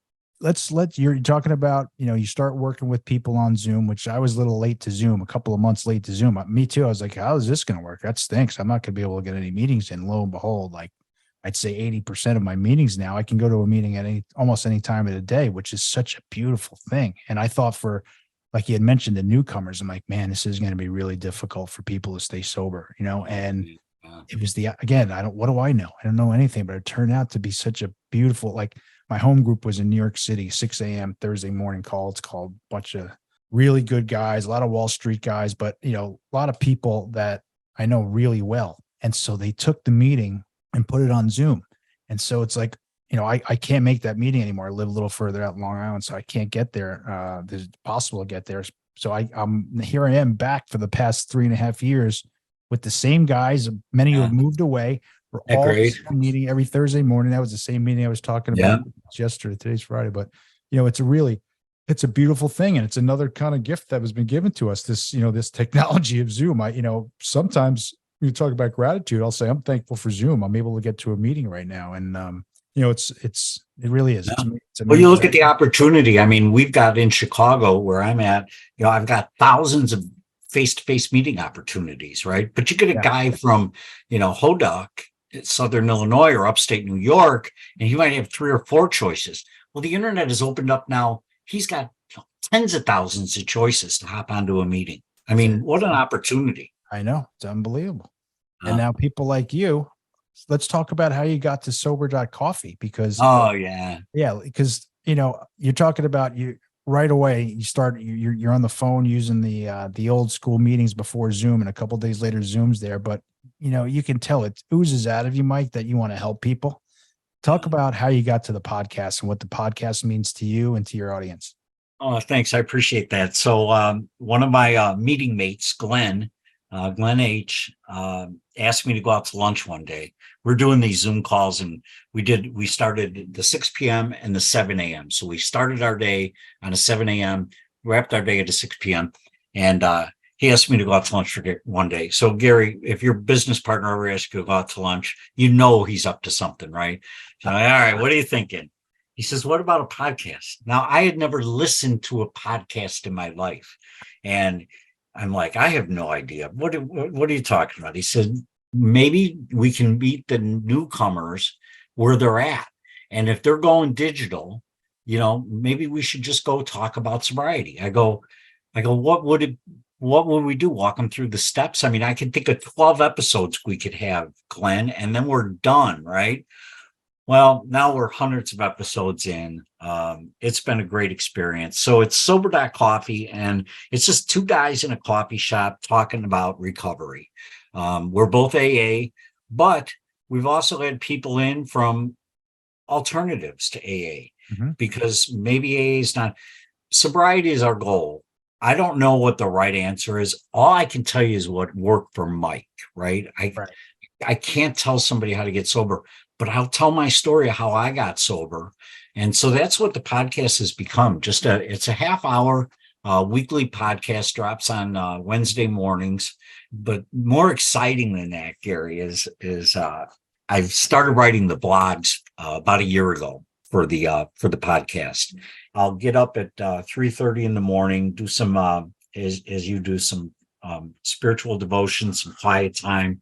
You're talking about, you start working with people on Zoom, which I was a little late to Zoom, a couple of months late to Zoom. Me too. I was like, how is this going to work? That stinks. I'm not going to be able to get any meetings in. Lo and behold, like I'd say 80% of my meetings now, I can go to a meeting at almost any time of the day, which is such a beautiful thing. And I thought like you had mentioned, the newcomers, I'm like, man, this is going to be really difficult for people to stay sober, and it was again, what do I know? I don't know anything, but it turned out to be such a beautiful, like my home group was in New York City, 6 a.m. Thursday morning call. It's called a bunch of really good guys, a lot of Wall Street guys, but a lot of people that I know really well. And so they took the meeting and put it on Zoom. And so it's like, I can't make that meeting anymore. I live a little further out in Long Island, so I can't get there. It's possible to get there. So I'm here. I am back for the past 3.5 years with the same guys. Many who have moved away. We're all meeting every Thursday morning. That was the same meeting I was talking about yesterday. Today's Friday, but it's a beautiful thing, and it's another kind of gift that has been given to us. This this technology of Zoom. Sometimes when you talk about gratitude, I'll say I'm thankful for Zoom. I'm able to get to a meeting right now, and it really is. Yeah. Well, you look at the opportunity. I mean, we've got in Chicago where I'm at. I've got thousands of face-to-face meeting opportunities, right? But you get a guy from Hodoc, Southern Illinois or upstate New York, and he might have 3 or 4 choices. Well, the internet has opened up now. He's got tens of thousands of choices to hop onto a meeting. I mean, what an opportunity. I know. It's unbelievable. And now people like you, let's talk about how you got to Sober.Coffee, because because you're talking about you right away. You start you're on the phone using the old school meetings before Zoom, and a couple of days later Zoom's there, but you can tell it oozes out of you, Mike, that you want to help people. Talk about how you got to the podcast and what the podcast means to you and to your audience. Oh, thanks. I appreciate that. So one of my meeting mates, Glenn H, asked me to go out to lunch one day. We're doing these Zoom calls, and we started the 6 p.m. and the 7 a.m. So we started our day on a 7 a.m., wrapped our day at a 6 p.m. And he asked me to go out to lunch for one day. So Gary, if your business partner ever asks you to go out to lunch, he's up to something, right? So, all right, what are you thinking? He says, what about a podcast? Now, I had never listened to a podcast in my life. And I'm like, I have no idea. What are you talking about? He said, maybe we can meet the newcomers where they're at. And if they're going digital, maybe we should just go talk about sobriety. I go, what would we do? Walk them through the steps? I mean, I can think of 12 episodes we could have, Glenn, and then we're done, right? Well, now we're hundreds of episodes in. It's been a great experience. So it's Sober.Coffee, and it's just 2 guys in a coffee shop talking about recovery. We're both AA, but we've also had people in from alternatives to AA, because maybe AA is not. Sobriety is our goal. I don't know what the right answer is. All I can tell you is what worked for Mike, right? I can't tell somebody how to get sober, but I'll tell my story of how I got sober. And so that's what the podcast has become. It's a half hour weekly podcast, drops on Wednesday mornings. But more exciting than that, Gary, is I've started writing the blogs about a year ago for the podcast. I'll get up at 3:30 in the morning, do some as you do, some spiritual devotion, some quiet time.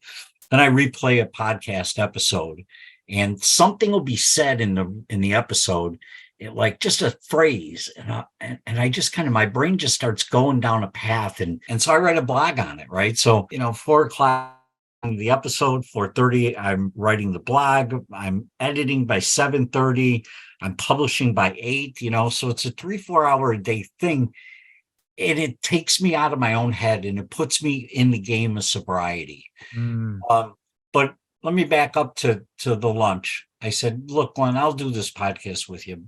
Then I replay a podcast episode, and something will be said in the episode, like just a phrase, and I just kind of, my brain just starts going down a path, and so I write a blog on it, right? So 4:00 the episode, 4:30 I'm writing the blog, I'm editing by 7:30, I'm publishing by 8, so it's a 3-4 hour a day thing. And it takes me out of my own head, and it puts me in the game of sobriety. Mm. But let me back up to the lunch. I said, look, Glenn, I'll do this podcast with you.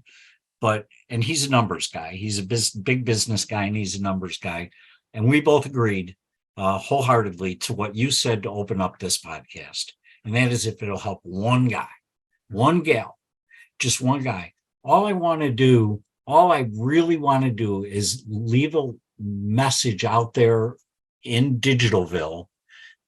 And he's a numbers guy. He's a big business guy, and he's a numbers guy. And we both agreed wholeheartedly to what you said to open up this podcast. And that is, if it'll help one guy, one gal, just one guy. All I really want to do is leave a message out there in Digitalville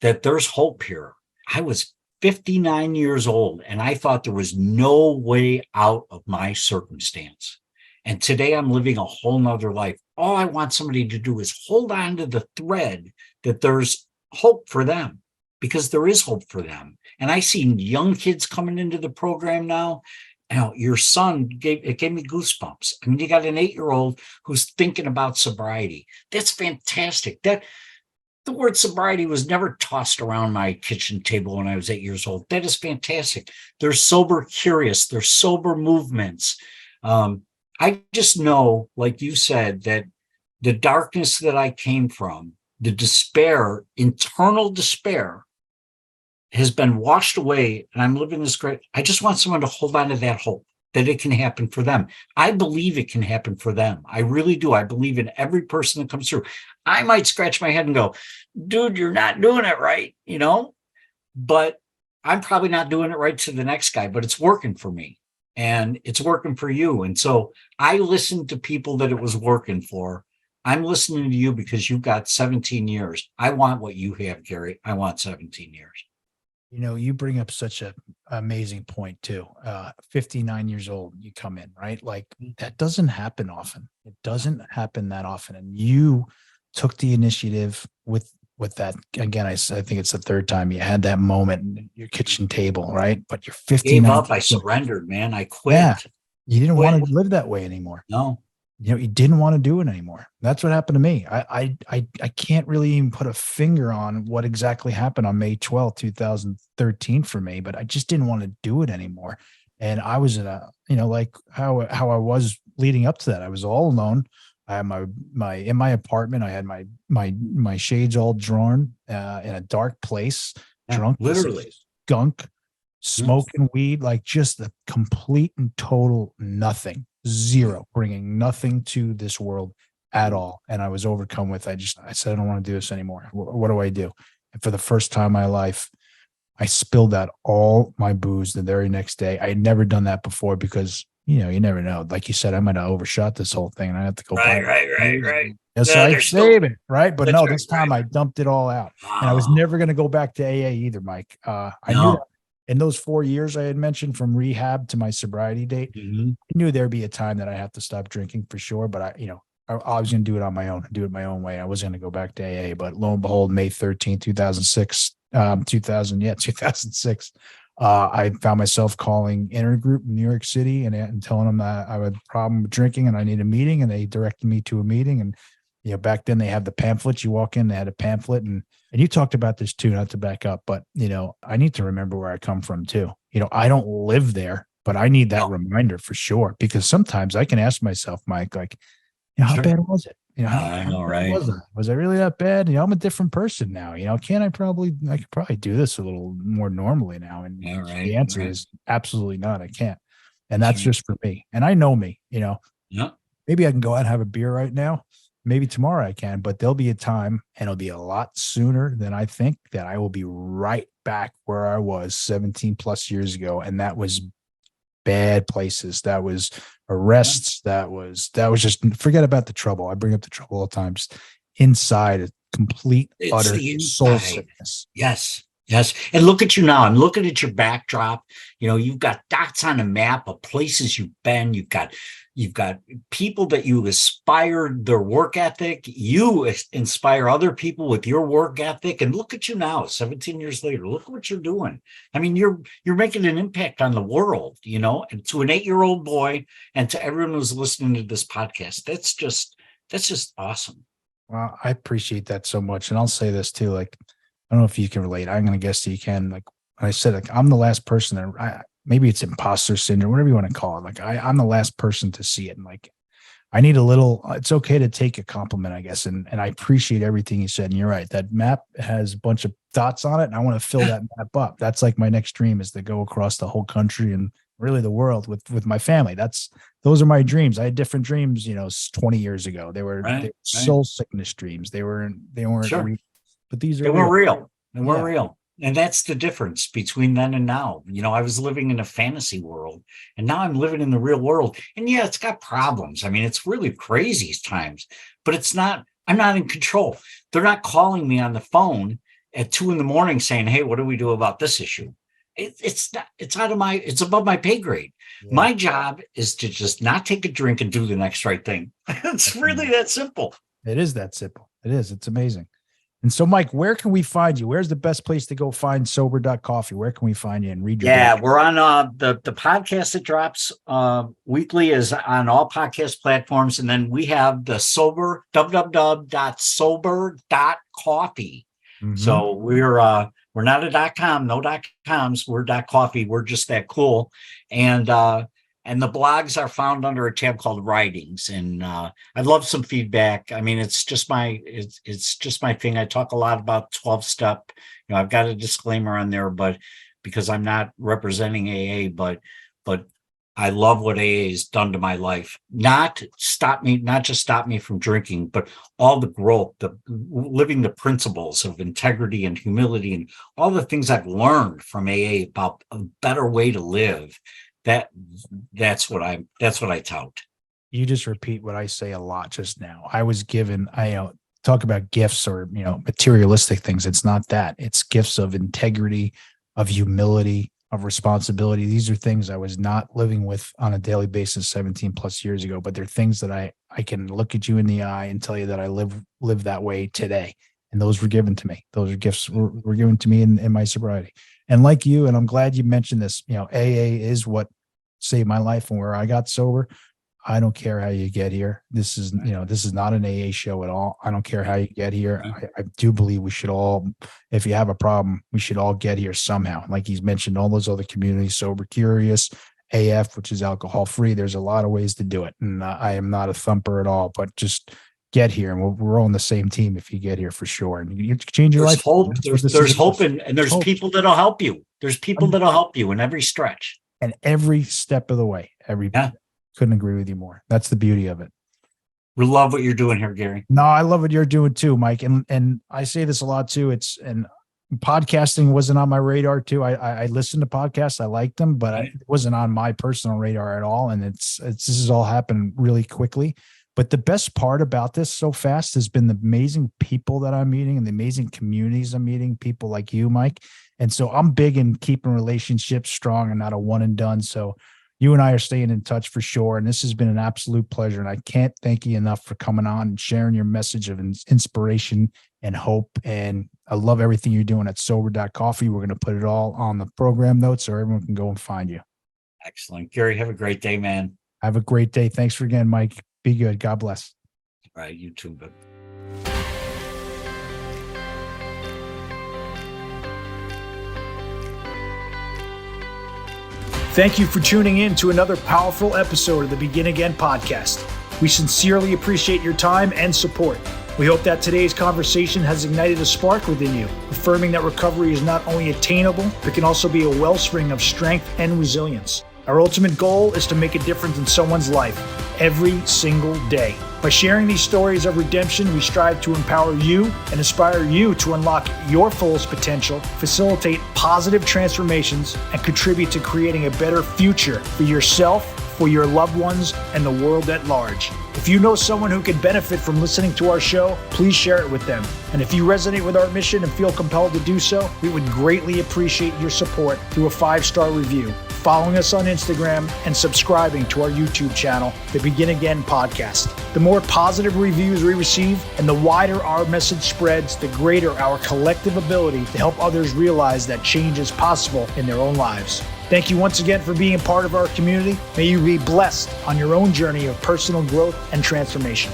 that there's hope here. I was 59 years old, and I thought there was no way out of my circumstance. And today I'm living a whole nother life. All I want somebody to do is hold on to the thread that there's hope for them, because there is hope for them. And I see young kids coming into the program now. Your son gave me goosebumps. I mean, you got an 8-year-old who's thinking about sobriety. That's fantastic. The word sobriety was never tossed around my kitchen table when I was 8 years old. That is fantastic. They're sober curious. They're sober movements. I just know, like you said, that the darkness that I came from, the despair, internal despair, has been washed away, and I'm living this great. I just want someone to hold on to that hope that it can happen for them. I believe it can happen for them. I really do. I believe in every person that comes through. I might scratch my head and go, dude, you're not doing it right, but I'm probably not doing it right to the next guy, but it's working for me, and it's working for you. And so I listened to people that it was working for. I'm listening to you because you've got 17 years. I want what you have, Gary. I want 17 years. You bring up such an amazing point too. 59 years old, you come in, right? Like, that doesn't happen often. It doesn't happen that often. And you took the initiative with that. Again, I think it's the third time you had that moment at your kitchen table, right? But you're 59. Gave up. I surrendered, man. I quit. Yeah. You didn't want to live that way anymore. No. You didn't want to do it anymore. That's what happened to me. I can't really even put a finger on what exactly happened on May 12th, 2013 for me, but I just didn't want to do it anymore. And I was in like how I was leading up to that. I was all alone. I had in my apartment, I had my shades all drawn in a dark place, drunk, literally skunk, smoking weed, like just a complete and total nothing. Zero, bringing nothing to this world at all. And I was overcome with, I said, I don't want to do this anymore. What do I do? And for the first time in my life, I spilled out all my booze the very next day. I had never done that before because, you never know. Like you said, I might have overshot this whole thing, and I have to go right. So I save it, right? But no, this time I dumped it all out. And I was never going to go back to AA either, Mike. I knew that. In those 4 years I had mentioned, from rehab to my sobriety date, I knew there'd be a time that I have to stop drinking for sure. But I was going to do it on my own, do it my own way. I wasn't going to go back to AA. But lo and behold, May 13th, 2006, 2006, I found myself calling Intergroup in New York City and telling them that I had a problem with drinking and I need a meeting. And they directed me to a meeting. And back then they had the pamphlets. You walk in, they had a pamphlet, and you talked about this too, not to back up, but I need to remember where I come from too. I don't live there, but I need that reminder for sure, because sometimes I can ask myself, Mike, like, how bad was it? I know, right? Was I really that bad? I'm a different person now. I could probably do this a little more normally now. And the answer is absolutely not. I can't. And that's just for me. And I know me, maybe I can go out and have a beer right now. Maybe tomorrow I can, but there'll be a time, and it'll be a lot sooner than I think, that I will be right back where I was 17 plus years ago. And that was bad places. That was arrests. That was just, forget about the trouble. I bring up the trouble all the time. Just inside, a complete, It's utter the soul inside. sickness. Yes. Yes. And look at you now. I'm looking at your backdrop. You've got dots on a map of places you've been. You've got people that you aspired their work ethic. You inspire other people with your work ethic. And look at you now, 17 years later. Look what you're doing. I mean, you're making an impact on the world, and to an 8-year-old boy and to everyone who's listening to this podcast. That's just awesome. Well, I appreciate that so much. And I'll say this too, like, I don't know if you can relate. I'm going to guess that you can. Like when I said, like, I'm the last person that maybe it's imposter syndrome, whatever you want to call it. Like I'm the last person to see it. And like, I need it's okay to take a compliment, I guess. And I appreciate everything you said. And you're right. That map has a bunch of dots on it. And I want to fill that map up. That's like my next dream, is to go across the whole country and really the world with my family. Those are my dreams. I had different dreams, 20 years ago. They were soul sickness dreams. They weren't Sure. real. But these are They were real. They were Yeah. real. And that's the difference between then and now. I was living in a fantasy world, and now I'm living in the real world. And yeah, it's got problems. I mean, it's really crazy times, but I'm not in control. They're not calling me on the phone at 2 a.m. saying, hey, what do we do about this issue? It's above my pay grade. Yeah. My job is to just not take a drink and do the next right thing. It's really that simple. It is that simple. It is. It's amazing. And so, Mike, where can we find you? Where's the best place to go find Sober.Coffee? Where can we find you and read your book? We're on the podcast that drops weekly is on all podcast platforms. And then we have the www.sober.coffee. Mm-hmm. So we're not a .com, no .coms. We're .coffee. We're just that cool. And the blogs are found under a tab called Writings. And I'd love some feedback. I mean, it's just my thing. I talk a lot about 12-step. I've got a disclaimer on there, but because I'm not representing AA, but I love what AA has done to my life. Not just stop me from drinking, but all the growth, the living the principles of integrity and humility, and all the things I've learned from AA about a better way to live. That's what I tout. You just repeat what I say a lot just now. I was given, talk about gifts or, materialistic things. It's not that. It's gifts of integrity, of humility, of responsibility. These are things I was not living with on a daily basis 17 plus years ago, but they're things that I can look at you in the eye and tell you that I live that way today. And those were given to me. Those are gifts were given to me in my sobriety. And like you, and I'm glad you mentioned this, AA is what saved my life. And where I got sober, I don't care how you get here. This is not an AA show at all. I don't care how you get here. I do believe we should all, if you have a problem, we should all get here somehow. Like he's mentioned, all those other communities, Sober Curious, AF, which is alcohol free. There's a lot of ways to do it. And I am not a thumper at all, but just get here, and we're all on the same team if you get here, for sure. And you change your life. Hope. There's hope, and there's people that'll help you. There's people that'll help you in every stretch. And every step of the way. Couldn't agree with you more. That's the beauty of it. We love what you're doing here, Gary. No, I love what you're doing too, Mike. And I say this a lot too. And podcasting wasn't on my radar too. I listened to podcasts. I liked them, but it wasn't on my personal radar at all. And this has all happened really quickly. But the best part about this so fast has been the amazing people that I'm meeting and the amazing communities I'm meeting, people like you, Mike. And so I'm big in keeping relationships strong and not a one and done. So you and I are staying in touch for sure. And this has been an absolute pleasure. And I can't thank you enough for coming on and sharing your message of inspiration and hope. And I love everything you're doing at Sober.Coffee. We're going to put it all on the program notes so everyone can go and find you. Excellent. Gary, have a great day, man. Have a great day. Thanks for again, Mike. Be good. God bless. All right. You too, bud. Thank you for tuning in to another powerful episode of the Begin Again podcast. We sincerely appreciate your time and support. We hope that today's conversation has ignited a spark within you, affirming that recovery is not only attainable, but can also be a wellspring of strength and resilience. Our ultimate goal is to make a difference in someone's life every single day. By sharing these stories of redemption, we strive to empower you and inspire you to unlock your fullest potential, facilitate positive transformations, and contribute to creating a better future for yourself, for your loved ones, and the world at large. If you know someone who could benefit from listening to our show, please share it with them. And if you resonate with our mission and feel compelled to do so, we would greatly appreciate your support through a 5-star review, following us on Instagram, and subscribing to our YouTube channel, The Begin Again Podcast. The more positive reviews we receive and the wider our message spreads, the greater our collective ability to help others realize that change is possible in their own lives. Thank you once again for being a part of our community. May you be blessed on your own journey of personal growth and transformation.